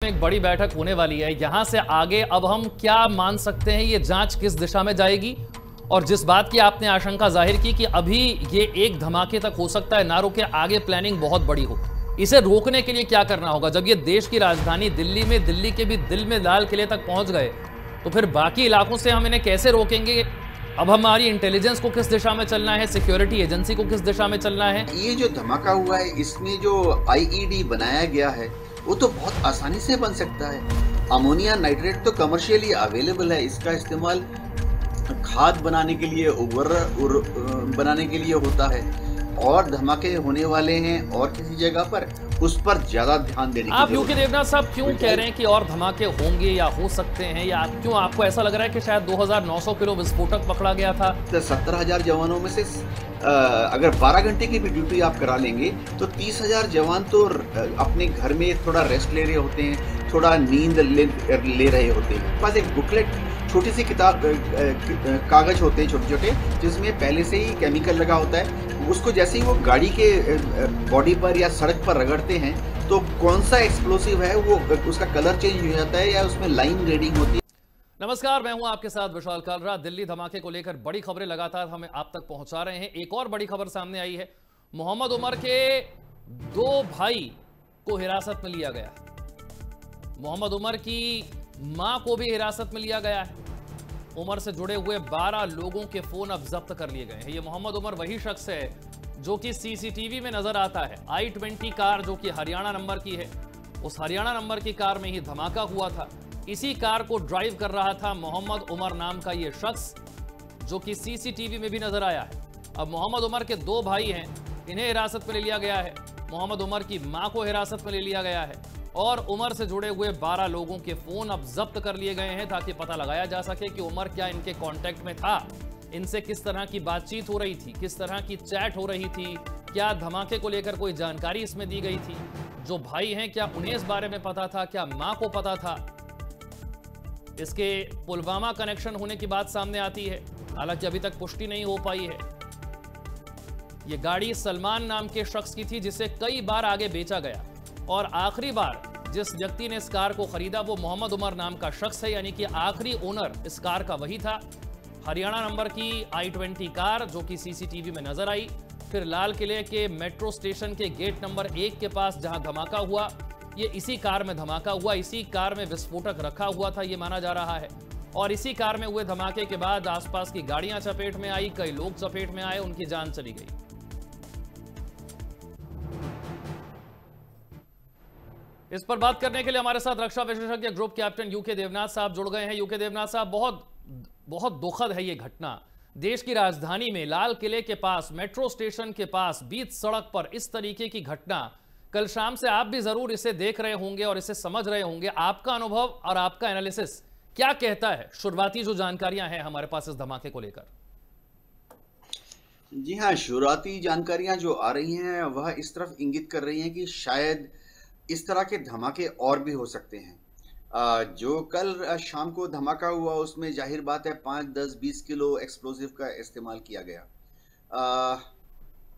एक बड़ी बैठक होने वाली है। यहां से आगे अब हम क्या मान सकते हैं, ये जांच किस दिशा में जाएगी? और जिस बात की आपने आशंका जाहिर की कि अभी ये एक धमाके तक हो सकता है ना रुके, आगे प्लानिंग बहुत बड़ी हो, इसे रोकने के लिए क्या करना होगा? जब ये देश की राजधानी दिल्ली में, दिल्ली के भी दिल में लाल किले तक पहुंच गए, तो फिर बाकी इलाकों से हम इन्हें कैसे रोकेंगे? अब हमारी इंटेलिजेंस को किस दिशा में चलना है, सिक्योरिटी एजेंसी को किस दिशा में चलना है? ये जो धमाका हुआ है, इसमें जो आईईडी बनाया गया है वो तो बहुत आसानी से बन सकता है। अमोनिया नाइट्रेट तो कमर्शियली अवेलेबल है। इसका इस्तेमाल खाद बनाने के लिए, उर्वरक बनाने के लिए होता है। और धमाके होने वाले हैं और किसी जगह पर, उस पर ज्यादा ध्यान देने की आप यूके देवनाथ साहब क्यों कह रहे हैं कि और धमाके होंगे या हो सकते हैं, या क्यों आपको ऐसा लग रहा है कि शायद 2900 किलो विस्फोटक पकड़ा गया था? 70,000 जवानों में से अगर 12 घंटे की भी ड्यूटी आप करा लेंगे तो 30,000 जवान तो अपने घर में थोड़ा रेस्ट ले रहे होते हैं, थोड़ा नींद ले रहे होते हैं। बस एक बुकलेट, छोटी सी किताब, कागज होते हैं छोटे छोटे, जिसमें पहले से ही केमिकल लगा होता है। उसको जैसे ही वो गाड़ी के बॉडी पर या सड़क पर रगड़ते हैं तो कौन सा एक्सप्लोसिव है वो, उसका कलर चेंज हो जाता है या उसमें लाइन रीडिंग होती है। नमस्कार, मैं हूं आपके साथ विशाल कालरा। दिल्ली धमाके को लेकर बड़ी खबरें लगातार हमें आप तक पहुंचा रहे हैं। एक और बड़ी खबर सामने आई है। मोहम्मद उमर के 2 भाई को हिरासत में लिया गया है। मोहम्मद उमर की मां को भी हिरासत में लिया गया है। उमर से जुड़े हुए 12 लोगों के फोन अब जब्त कर लिए गए हैं। ये मोहम्मद उमर वही शख्स है जो कि सीसीटीवी में नजर आता है। i20 कार जो कि हरियाणा नंबर की है, उस हरियाणा नंबर की कार में ही धमाका हुआ था। इसी कार को ड्राइव कर रहा था मोहम्मद उमर नाम का ये शख्स, जो कि सीसीटीवी में भी नजर आया है। अब मोहम्मद उमर के 2 भाई हैं, इन्हें हिरासत में ले लिया गया है। मोहम्मद उमर की मां को हिरासत में ले लिया गया है और उमर से जुड़े हुए 12 लोगों के फोन अब जब्त कर लिए गए हैं, ताकि पता लगाया जा सके कि उमर क्या इनके कांटेक्ट में था, इनसे किस तरह की बातचीत हो रही थी, किस तरह की चैट हो रही थी, क्या धमाके को लेकर कोई जानकारी इसमें दी गई थी। जो भाई हैं, क्या उन्हें इस बारे में पता था, क्या मां को पता था? इसके पुलवामा कनेक्शन होने की बात सामने आती है, हालांकि अभी तक पुष्टि नहीं हो पाई है। यह गाड़ी सलमान नाम के शख्स की थी, जिसे कई बार आगे बेचा गया और आखिरी बार जिस व्यक्ति ने इस कार को खरीदा वो मोहम्मद उमर नाम का शख्स है, यानी कि आखिरी ओनर इस कार का वही था। हरियाणा नंबर की i20 कार जो कि सीसीटीवी में नजर आई। फिर लाल किले के मेट्रो स्टेशन के गेट नंबर 1 के पास जहां धमाका हुआ, ये इसी कार में धमाका हुआ, इसी कार में विस्फोटक रखा हुआ था, ये माना जा रहा है। और इसी कार में हुए धमाके के बाद आसपास की गाड़ियां चपेट में आई, कई लोग चपेट में आए, उनकी जान चली गई। इस पर बात करने के लिए हमारे साथ रक्षा विशेषज्ञ ग्रुप कैप्टन यूके देवनाथ साहब जुड़ गए हैं। यूके देवनाथ साहब, बहुत दुखद है ये घटना। देश की राजधानी में लाल किले के पास, मेट्रो स्टेशन के पास, बीच सड़क पर इस तरीके की घटना। कल शाम से आप भी जरूर इसे देख रहे होंगे और इसे समझ रहे होंगे। आपका अनुभव और आपका एनालिसिस क्या कहता है? शुरुआती जो जानकारियां हैं हमारे पास इस धमाके को लेकर। जी हाँ, शुरुआती जानकारियां जो आ रही हैं वह इस तरफ इंगित कर रही हैं कि शायद इस तरह के धमाके और भी हो सकते हैं। जो कल शाम को धमाका हुआ उसमें जाहिर बात है 5, 10, 20 किलो एक्सप्लोसिव का इस्तेमाल किया गया।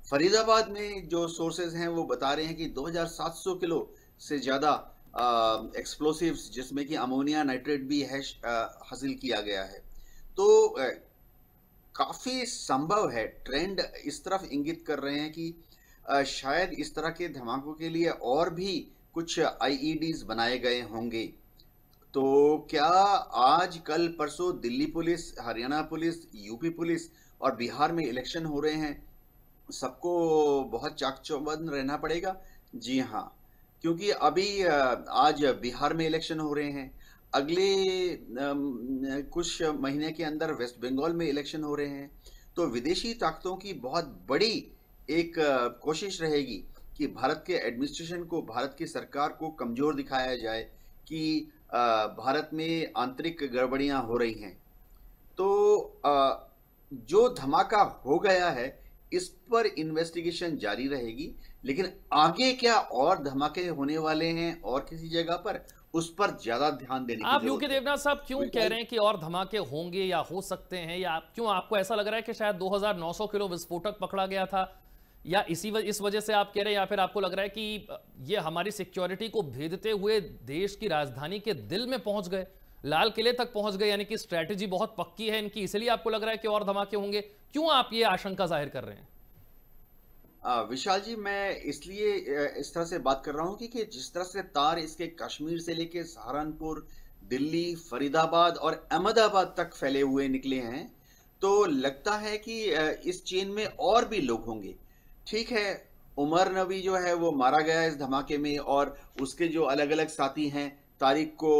फरीदाबाद में जो सोर्सेज हैं वो बता रहे हैं कि 2700 किलो से ज़्यादा एक्सप्लोसिव्स, जिसमें कि अमोनिया नाइट्रेट भी है, हासिल किया गया है। तो काफ़ी संभव है, ट्रेंड इस तरफ इंगित कर रहे हैं कि शायद इस तरह के धमाकों के लिए और भी कुछ आईईडीज बनाए गए होंगे। तो क्या आज, कल, परसों Delhi police, Haryana police, UP police और बिहार में इलेक्शन हो रहे हैं, सबको बहुत चाक-चौबंद रहना पड़ेगा? जी हाँ, क्योंकि अभी आज बिहार में इलेक्शन हो रहे हैं, अगले कुछ महीने के अंदर वेस्ट बंगाल में इलेक्शन हो रहे हैं। तो विदेशी ताकतों की बहुत बड़ी एक कोशिश रहेगी कि भारत के एडमिनिस्ट्रेशन को, भारत की सरकार को कमजोर दिखाया जाए कि भारत में आंतरिक गड़बड़ियां हो रही हैं। तो जो धमाका हो गया है इस पर इन्वेस्टिगेशन जारी रहेगी, लेकिन आगे क्या और धमाके होने वाले हैं और किसी जगह पर, उस पर ज्यादा ध्यान देने की आप जरूरत यूके है। देवनाथ साहब क्यों कह रहे हैं कि और धमाके होंगे या हो सकते हैं, या क्यों आपको ऐसा लग रहा है कि शायद 2900 किलो विस्फोटक पकड़ा गया था, या इस वजह से आप कह रहे हैं, या फिर आपको लग रहा है कि ये हमारी सिक्योरिटी को भेदते हुए देश की राजधानी के दिल में पहुंच गए, लाल किले तक पहुंच गए, यानी कि स्ट्रैटेजी बहुत पक्की है इनकी, इसलिए आपको लग रहा है कि और धमाके होंगे? क्यों आप ये आशंका जाहिर कर रहे हैं? विशाल जी, मैं इसलिए इस तरह से बात कर रहा हूँ कि जिस तरह से तार इसके कश्मीर से लेके सहारनपुर, दिल्ली, फरीदाबाद और अहमदाबाद तक फैले हुए निकले हैं, तो लगता है कि इस चेन में और भी लोग होंगे। ठीक है, उमर नबी जो है वो मारा गया इस धमाके में, और उसके जो अलग अलग साथी हैं, तारिक को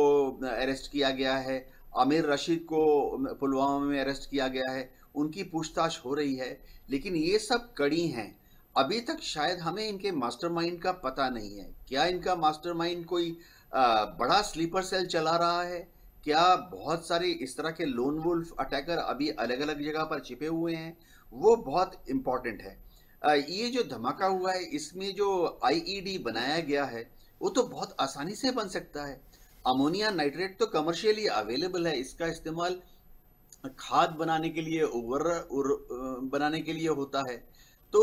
अरेस्ट किया गया है, आमिर रशीद को पुलवामा में अरेस्ट किया गया है, उनकी पूछताछ हो रही है। लेकिन ये सब कड़ी हैं, अभी तक शायद हमें इनके मास्टरमाइंड का पता नहीं है। क्या इनका मास्टरमाइंड कोई बड़ा स्लीपर सेल चला रहा है? क्या बहुत सारे इस तरह के लोन वुल्फ अटैकर अभी अलग अलग जगह पर छिपे हुए हैं? वो बहुत इंपॉर्टेंट है। ये जो धमाका हुआ है, इसमें जो आईईडी बनाया गया है, वो तो बहुत आसानी से बन सकता है। अमोनिया नाइट्रेट तो कमर्शियली अवेलेबल है, इसका इस्तेमाल खाद बनाने के लिए, बनाने के लिए होता है। तो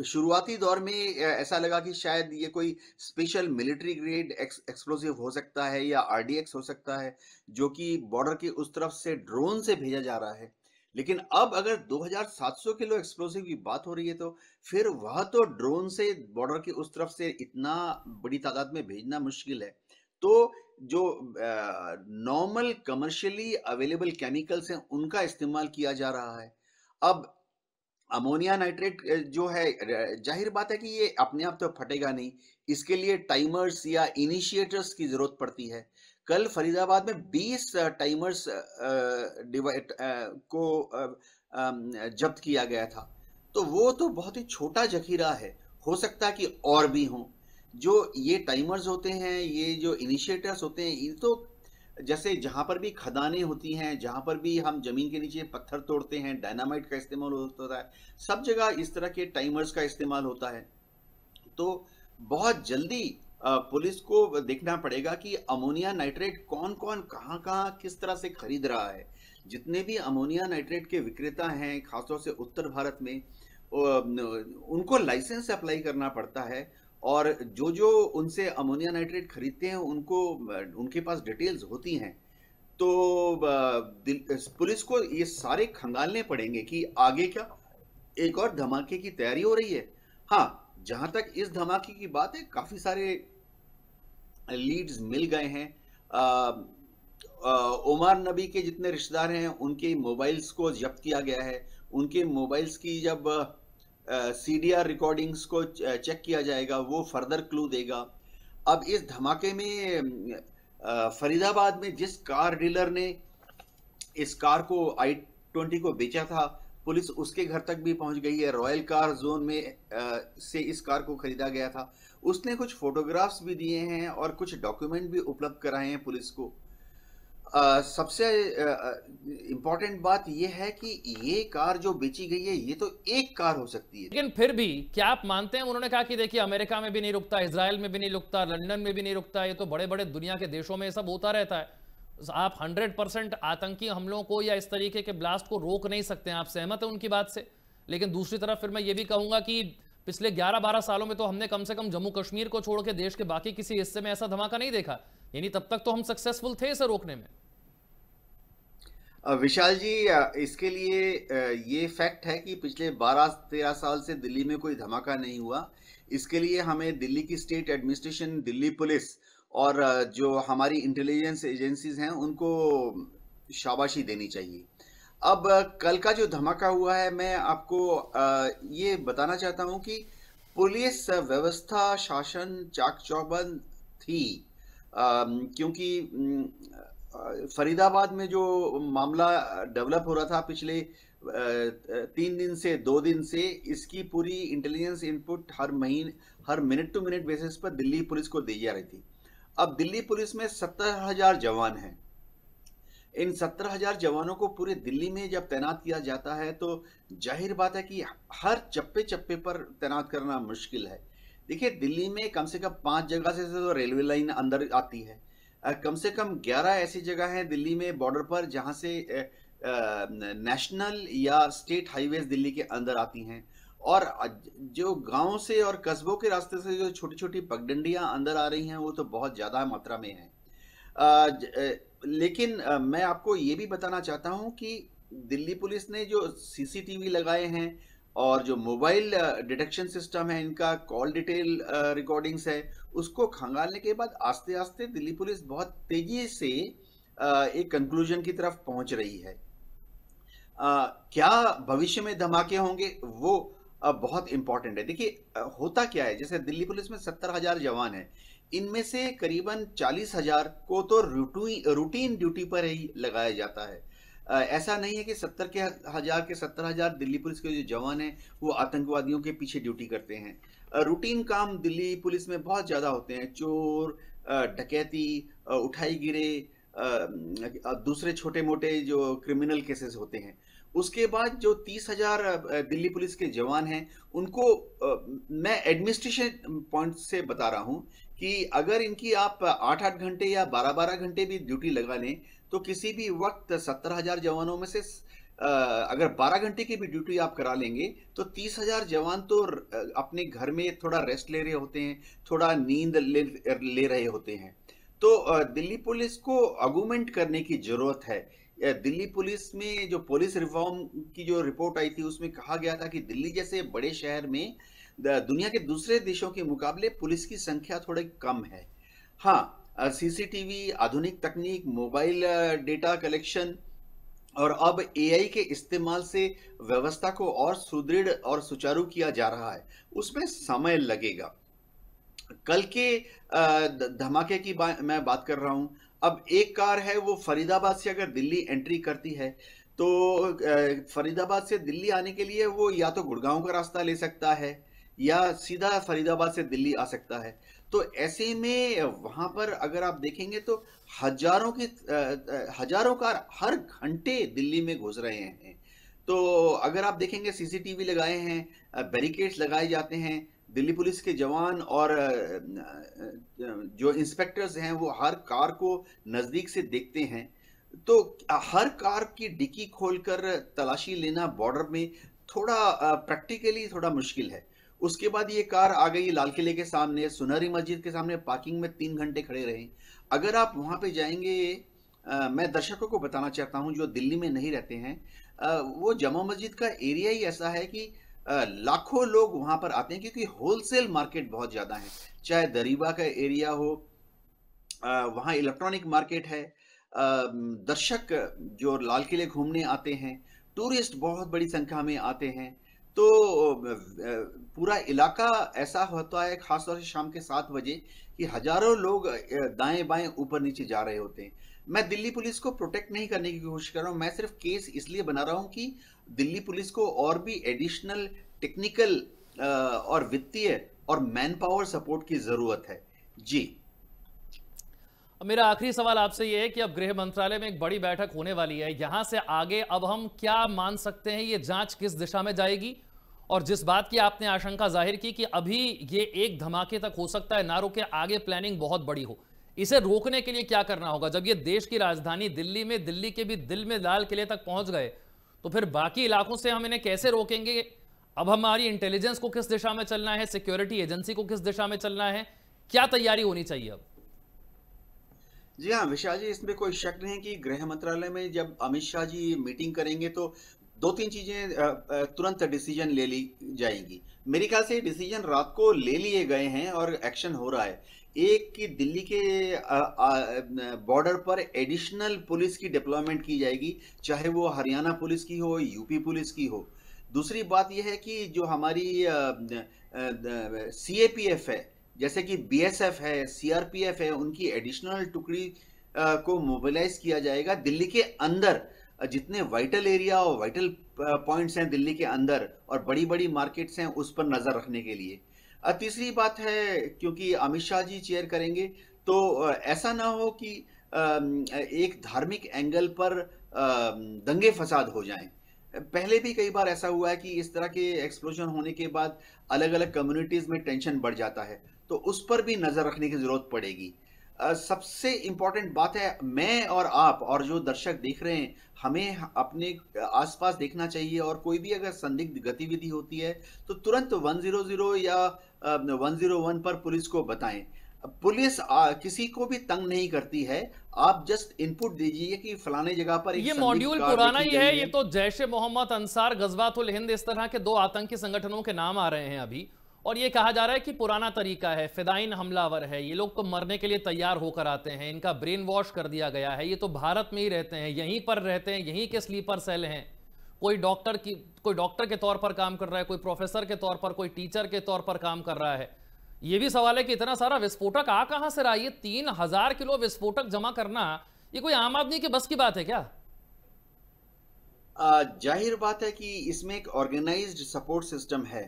शुरुआती दौर में ऐसा लगा कि शायद ये कोई स्पेशल मिलिट्री ग्रेड एक्सप्लोसिव हो सकता है, या आरडीएक्स हो सकता है, जो कि बॉर्डर की उस तरफ से ड्रोन से भेजा जा रहा है। लेकिन अब अगर 2700 किलो एक्सप्लोसिव की बात हो रही है, तो फिर वह तो ड्रोन से बॉर्डर की उस तरफ से इतना बड़ी तादाद में भेजना मुश्किल है। तो जो नॉर्मल कमर्शियली अवेलेबल केमिकल्स हैं, उनका इस्तेमाल किया जा रहा है। अब अमोनिया नाइट्रेट जो है, जाहिर बात है कि ये अपने आप तो फटेगा नहीं, इसके लिए टाइमर्स या इनिशिएटर्स की जरूरत पड़ती है। कल फरीदाबाद में 20 टाइमर्स को जब्त किया गया था, तो वो तो बहुत ही छोटा जखीरा है, हो सकता है कि और भी हों। जो ये टाइमर्स होते हैं, ये जो इनिशिएटर्स होते हैं, ये तो जैसे जहां पर भी खदानें होती हैं, जहां पर भी हम जमीन के नीचे पत्थर तोड़ते हैं, डायनामाइट का इस्तेमाल होता है, सब जगह इस तरह के टाइमर्स का इस्तेमाल होता है। तो बहुत जल्दी पुलिस को देखना पड़ेगा कि अमोनिया नाइट्रेट कौन कौन कहां कहां किस तरह से खरीद रहा है। जितने भी अमोनिया नाइट्रेट के विक्रेता हैं, खासतौर से उत्तर भारत में, उनको लाइसेंस अप्लाई करना पड़ता है, और जो जो उनसे अमोनिया नाइट्रेट खरीदते हैं, उनको उनके पास डिटेल्स होती हैं। तो पुलिस को ये सारे खंगालने पड़ेंगे कि आगे क्या एक और धमाके की तैयारी हो रही है। हाँ, जहां तक इस धमाके की बात है, काफी सारे लीड्स मिल गए हैं। उमर नबी के जितने रिश्तेदार हैं, उनके मोबाइल्स को जब्त किया गया है। उनके मोबाइल्स की जब सीडीआर रिकॉर्डिंग्स को चेक किया जाएगा, वो फर्दर क्लू देगा। अब इस धमाके में फरीदाबाद में जिस कार डीलर ने इस कार को i20 को बेचा था, पुलिस उसके घर तक भी पहुंच गई है। रॉयल कार जोन में से इस कार को खरीदा गया था। उसने कुछ फोटोग्राफ्स भी दिए हैं और कुछ डॉक्यूमेंट भी उपलब्ध कराए हैं पुलिस को। सबसे इंपॉर्टेंट बात यह है कि ये कार जो बेची गई है, ये तो एक कार हो सकती है। लेकिन फिर भी क्या आप मानते हैं, उन्होंने कहा कि देखिए अमेरिका में भी नहीं रुकता, इजराइल में भी नहीं रुकता, लंदन में भी नहीं रुकता, ये तो बड़े बड़े दुनिया के देशों में ये सब होता रहता है। आप 100% आतंकी हमलों को या इस तरीके के ब्लास्ट को रोक नहीं सकते हैं, आप सहमत हैं उनकी बात से? लेकिन दूसरी तरफ फिर मैं ये भी कहूंगा कि पिछले 11-12 सालों में तो हमने कम से कम जम्मू कश्मीर को छोड़ के देश के बाकी किसी हिस्से में ऐसा धमाका नहीं देखा, यानी तब तक तो हम सक्सेसफुल थे इसे रोकने में। विशाल जी, इसके लिए ये फैक्ट है कि पिछले 12-13 साल से दिल्ली में कोई धमाका नहीं हुआ। इसके लिए हमें दिल्ली की स्टेट एडमिनिस्ट्रेशन, दिल्ली पुलिस और जो हमारी इंटेलिजेंस एजेंसीज हैं, उनको शाबाशी देनी चाहिए। अब कल का जो धमाका हुआ है, मैं आपको ये बताना चाहता हूं कि पुलिस व्यवस्था, शासन चाक चौबंद थी, क्योंकि फरीदाबाद में जो मामला डेवलप हो रहा था पिछले 3 दिन से 2 दिन से, इसकी पूरी intelligence input her minute to minute basis पर दिल्ली पुलिस को दी जा रही थी। अब दिल्ली पुलिस में 70,000 जवान हैं। इन 70,000 जवानों को पूरे दिल्ली में जब तैनात किया जाता है, तो जाहिर बात है कि हर चप्पे चप्पे पर तैनात करना मुश्किल है। देखिए, दिल्ली में कम से कम 5 जगह से तो रेलवे लाइन अंदर आती है। कम से कम 11 ऐसी जगह हैं दिल्ली में बॉर्डर पर, जहां से नेशनल या स्टेट हाईवेज दिल्ली के अंदर आती हैं। और जो गांव से और कस्बों के रास्ते से जो छोटी छोटी पगडंडियां अंदर आ रही हैं वो तो बहुत ज्यादा मात्रा में है। लेकिन मैं आपको ये भी बताना चाहता हूं कि दिल्ली पुलिस ने जो सीसीटीवी लगाए हैं और जो मोबाइल डिटेक्शन सिस्टम है, इनका कॉल डिटेल रिकॉर्डिंग्स है, उसको खंगालने के बाद आस्ते आस्ते दिल्ली पुलिस बहुत तेजी से एक कंक्लूजन की तरफ पहुंच रही है। क्या भविष्य में धमाके होंगे वो बहुत इंपॉर्टेंट है। देखिए होता क्या है, जैसे दिल्ली पुलिस में 70,000 जवान है, इनमें से करीबन 40,000 को तो रूटीन ड्यूटी पर ही लगाया जाता है। ऐसा नहीं है कि 70,000 दिल्ली पुलिस के जो जवान हैं वो आतंकवादियों के पीछे ड्यूटी करते हैं। रूटीन काम दिल्ली पुलिस में बहुत ज्यादा होते हैं, चोर, डकैती, उठाई गिरे, दूसरे छोटे मोटे जो क्रिमिनल केसेस होते हैं। उसके बाद जो 30,000 दिल्ली पुलिस के जवान हैं उनको मैं एडमिनिस्ट्रेशन पॉइंट से बता रहा हूं कि अगर इनकी आप 8-8 घंटे या 12-12 घंटे भी ड्यूटी लगा लें तो किसी भी वक्त 70,000 जवानों में से अगर 12 घंटे की भी ड्यूटी आप करा लेंगे तो 30,000 जवान तो अपने घर में थोड़ा रेस्ट ले रहे होते हैं, थोड़ा नींद ले रहे होते हैं। तो दिल्ली पुलिस को अगुमेंट करने की जरूरत है। दिल्ली पुलिस में जो पुलिस रिफॉर्म की जो रिपोर्ट आई थी उसमें कहा गया था कि दिल्ली जैसे बड़े शहर में दुनिया के दूसरे देशों के मुकाबले पुलिस की संख्या थोड़ी कम है। हाँ, सीसीटीवी, आधुनिक तकनीक, मोबाइल डेटा कलेक्शन और अब एआई के इस्तेमाल से व्यवस्था को और सुदृढ़ और सुचारू किया जा रहा है, उसमें समय लगेगा। कल के धमाके की मैं बात कर रहा हूं। अब एक कार है वो फरीदाबाद से अगर दिल्ली एंट्री करती है तो फरीदाबाद से दिल्ली आने के लिए वो या तो गुड़गांव का रास्ता ले सकता है या सीधा फरीदाबाद से दिल्ली आ सकता है। तो ऐसे में वहां पर अगर आप देखेंगे तो हजारों कार हर घंटे दिल्ली में घुस रहे हैं। तो अगर आप देखेंगे सीसीटीवी लगाए हैं, बैरिकेड्स लगाए जाते हैं, दिल्ली पुलिस के जवान और जो इंस्पेक्टर्स हैं वो हर कार को नजदीक से देखते हैं। तो हर कार की डिक्की खोलकर तलाशी लेना बॉर्डर में थोड़ा प्रैक्टिकली थोड़ा मुश्किल है। उसके बाद ये कार आ गई लाल किले के सामने, सुनहरी मस्जिद के सामने पार्किंग में 3 घंटे खड़े रहे। अगर आप वहां पे जाएंगे, मैं दर्शकों को बताना चाहता हूं जो दिल्ली में नहीं रहते हैं, वो जमा मस्जिद का एरिया ही ऐसा है कि लाखों लोग वहां पर आते हैं क्योंकि होलसेल मार्केट बहुत ज्यादा है। चाहे दरीबा का एरिया हो, वहाँ इलेक्ट्रॉनिक मार्केट है, दर्शक जो लाल किले घूमने आते हैं, टूरिस्ट बहुत बड़ी संख्या में आते हैं। तो पूरा इलाका ऐसा होता है खासतौर से शाम के 7 बजे कि हजारों लोग दाएं बाएं ऊपर नीचे जा रहे होते हैं। मैं दिल्ली पुलिस को प्रोटेक्ट नहीं करने की कोशिश कर रहा हूं, मैं सिर्फ केस इसलिए बना रहा हूं कि दिल्ली पुलिस को और भी एडिशनल टेक्निकल और वित्तीय और मैन पावर सपोर्ट की जरूरत है। जी, मेरा आखिरी सवाल आपसे यह है कि अब गृह मंत्रालय में एक बड़ी बैठक होने वाली है, यहां से आगे अब हम क्या मान सकते हैं, ये जांच किस दिशा में जाएगी? और जिस बात की आपने आशंका जाहिर की कि अभी ये एक धमाके तक हो सकता है, ना रुके, आगे प्लानिंग बहुत बड़ी हो, इसे रोकने के लिए क्या करना होगा? जब ये देश की राजधानी दिल्ली में, दिल्ली के भी दिल में लाल किले तक पहुंच गए तो फिर बाकी इलाकों से हम इन्हें कैसे रोकेंगे? अब हमारी इंटेलिजेंस को किस दिशा में चलना है, सिक्योरिटी एजेंसी को किस दिशा में चलना है, क्या तैयारी होनी चाहिए अब? जी हाँ विशाल जी, इसमें कोई शक नहीं कि गृह मंत्रालय में जब अमित शाह जी मीटिंग करेंगे तो 2-3 चीजें तुरंत डिसीजन ले ली जाएंगी। मेरे ख्याल से डिसीजन रात को ले लिए गए हैं और एक्शन हो रहा है। एक कि दिल्ली के बॉर्डर पर एडिशनल पुलिस की डिप्लॉयमेंट की जाएगी, चाहे वो हरियाणा पुलिस की हो, यूपी पुलिस की हो। दूसरी बात यह है कि जो हमारी सीएपीएफ है, जैसे कि बीएसएफ है, सीआरपीएफ है, उनकी एडिशनल टुकड़ी को मोबिलाइज किया जाएगा दिल्ली के अंदर। जितने वाइटल एरिया और वाइटल पॉइंट्स हैं दिल्ली के अंदर और बड़ी बड़ी मार्केट्स हैं, उस पर नजर रखने के लिए। तीसरी बात है, क्योंकि अमित शाह जी चेयर करेंगे तो ऐसा ना हो कि एक धार्मिक एंगल पर दंगे फसाद हो जाएं। पहले भी कई बार ऐसा हुआ है कि इस तरह के एक्सप्लोजन होने के बाद अलग अलग कम्युनिटीज में टेंशन बढ़ जाता है, तो उस पर भी नजर रखने की जरूरत पड़ेगी। सबसे इम्पोर्टेंट बात है, मैं और आप और जो दर्शक देख रहे हैं, हमें अपने आसपास देखना चाहिए, और कोई भी अगर संदिग्ध गतिविधि होती है तो तुरंत 100 या 101 पर पुलिस को बताएं। पुलिस किसी को भी तंग नहीं करती है। आप जस्ट इनपुट दीजिए कि फलाने जगह पर एक ये संदिग्ध मॉड्यूल कार पुराना देखी ही है। गई ये है। तो जैश ए मोहम्मद, अंसार, गजवातुल हिंद, इस तरह के दो आतंकी संगठनों के नाम आ रहे हैं अभी, और ये कहा जा रहा है कि पुराना तरीका है, फिदाइन हमलावर है, ये लोग तो मरने के लिए तैयार होकर आते हैं, इनका ब्रेन वॉश कर दिया गया है, ये तो भारत में ही रहते हैं, यहीं पर रहते हैं, यहीं के स्लीपर सेल हैं। कोई डॉक्टर के तौर पर काम कर रहा है, कोई प्रोफेसर के तौर पर, कोई टीचर के तौर पर काम कर रहा है। ये भी सवाल है कि इतना सारा विस्फोटक आ कहां से रहा है? ये 3000 किलो विस्फोटक जमा करना, ये कोई आम आदमी के बस की बात है क्या? जाहिर बात है कि इसमें एक ऑर्गेनाइज्ड सपोर्ट सिस्टम है।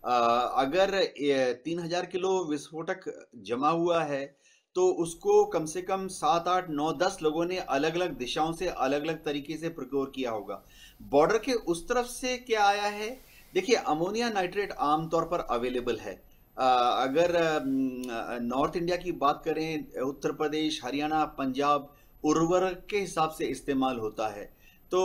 अगर 3000 किलो विस्फोटक जमा हुआ है तो उसको कम से कम 7, 8, 9, 10 लोगों ने अलग अलग दिशाओं से अलग अलग तरीके से प्रोक्योर किया होगा। बॉर्डर के उस तरफ से क्या आया है? देखिए, अमोनिया नाइट्रेट आमतौर पर अवेलेबल है। अगर नॉर्थ इंडिया की बात करें, उत्तर प्रदेश, हरियाणा, पंजाब, उर्वरक के हिसाब से इस्तेमाल होता है। तो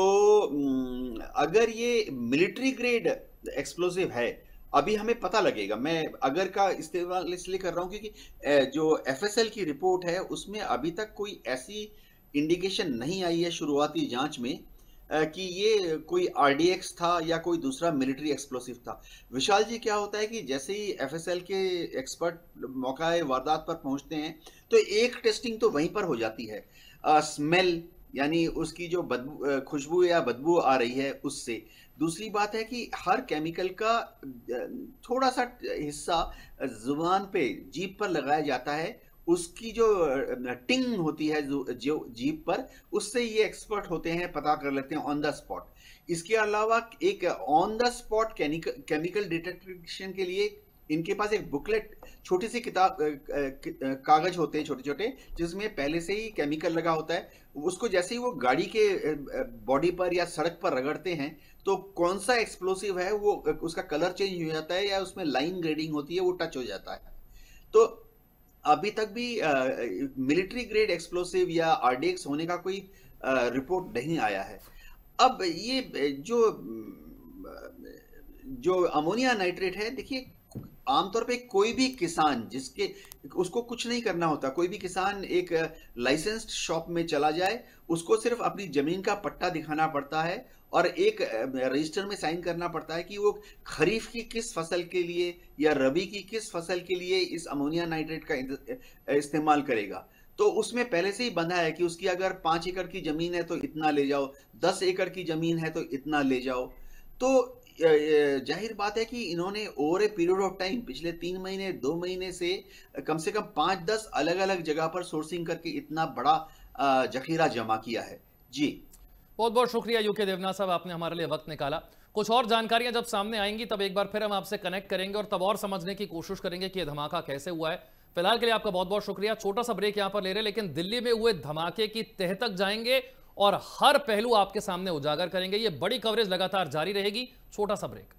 अगर ये मिलिट्री ग्रेड एक्सप्लोसिव है, अभी हमें पता लगेगा। मैं अगर का इस्तेमाल इसलिए कर रहा हूँ क्योंकि जो एफएसएल की रिपोर्ट है उसमें अभी तक कोई ऐसी इंडिकेशन नहीं आई है शुरुआती जांच में कि ये कोई आरडीएक्स था या कोई दूसरा मिलिट्री एक्सप्लोसिव था। विशाल जी, क्या होता है कि जैसे ही एफएसएल के एक्सपर्ट मौका वारदात पर पहुंचते हैं तो एक टेस्टिंग तो वहीं पर हो जाती है, स्मेल यानी उसकी जो बदबू, खुशबू या बदबू आ रही है उससे। दूसरी बात है कि हर केमिकल का थोड़ा सा हिस्सा जुबान पे, जीभ पर लगाया जाता है। उसकी जो टिंग होती है जो जीभ पर, उससे ये एक्सपर्ट होते हैं, पता कर लेते हैं ऑन द स्पॉट। इसके अलावा एक on the spot chemical detection के लिए इनके पास एक बुकलेट, छोटी सी किताब, कागज होते हैं छोटे छोटे, जिसमें पहले से ही केमिकल लगा होता है। उसको जैसे ही वो गाड़ी के बॉडी पर या सड़क पर रगड़ते हैं तो कौन सा एक्सप्लोसिव है वो, उसका कलर चेंज हो जाता है या उसमें लाइन ग्रेडिंग होती है, वो टच हो जाता है। तो अभी तक भी मिलिट्री ग्रेड एक्सप्लोसिव या आरडीएक्स होने का कोई रिपोर्ट नहीं आया है। अब ये जो अमोनिया नाइट्रेट है, देखिए, आमतौर पे कोई भी किसान जिसके उसको कुछ नहीं करना होता, कोई भी किसान एक लाइसेंस्ड शॉप में चला जाए, उसको सिर्फ अपनी जमीन का पट्टा दिखाना पड़ता है और एक रजिस्टर में साइन करना पड़ता है कि वो खरीफ की किस फसल के लिए या रबी की किस फसल के लिए इस अमोनिया नाइट्रेट का इस्तेमाल करेगा। तो उसमें पहले से ही बंधा है कि उसकी अगर 5 एकड़ की जमीन है तो इतना ले जाओ, 10 एकड़ की जमीन है तो इतना ले जाओ। तो जाहिर बात है कि इन्होंने over a period of time, पिछले 3 महीने 2 महीने से कम 5-10 अलग अलग जगह पर सोर्सिंग करके इतना बड़ा जखीरा जमा किया है। जी, बहुत बहुत शुक्रिया यूके देवनाथ साहब, आपने हमारे लिए वक्त निकाला। कुछ और जानकारियां जब सामने आएंगी तब एक बार फिर हम आपसे कनेक्ट करेंगे और तब और समझने की कोशिश करेंगे कि यह धमाका कैसे हुआ है। फिलहाल के लिए आपका बहुत बहुत शुक्रिया। छोटा सा ब्रेक यहां पर ले रहे हैं, लेकिन दिल्ली में हुए धमाके की तह तक जाएंगे और हर पहलू आपके सामने उजागर करेंगे। ये बड़ी कवरेज लगातार जारी रहेगी। छोटा सा ब्रेक।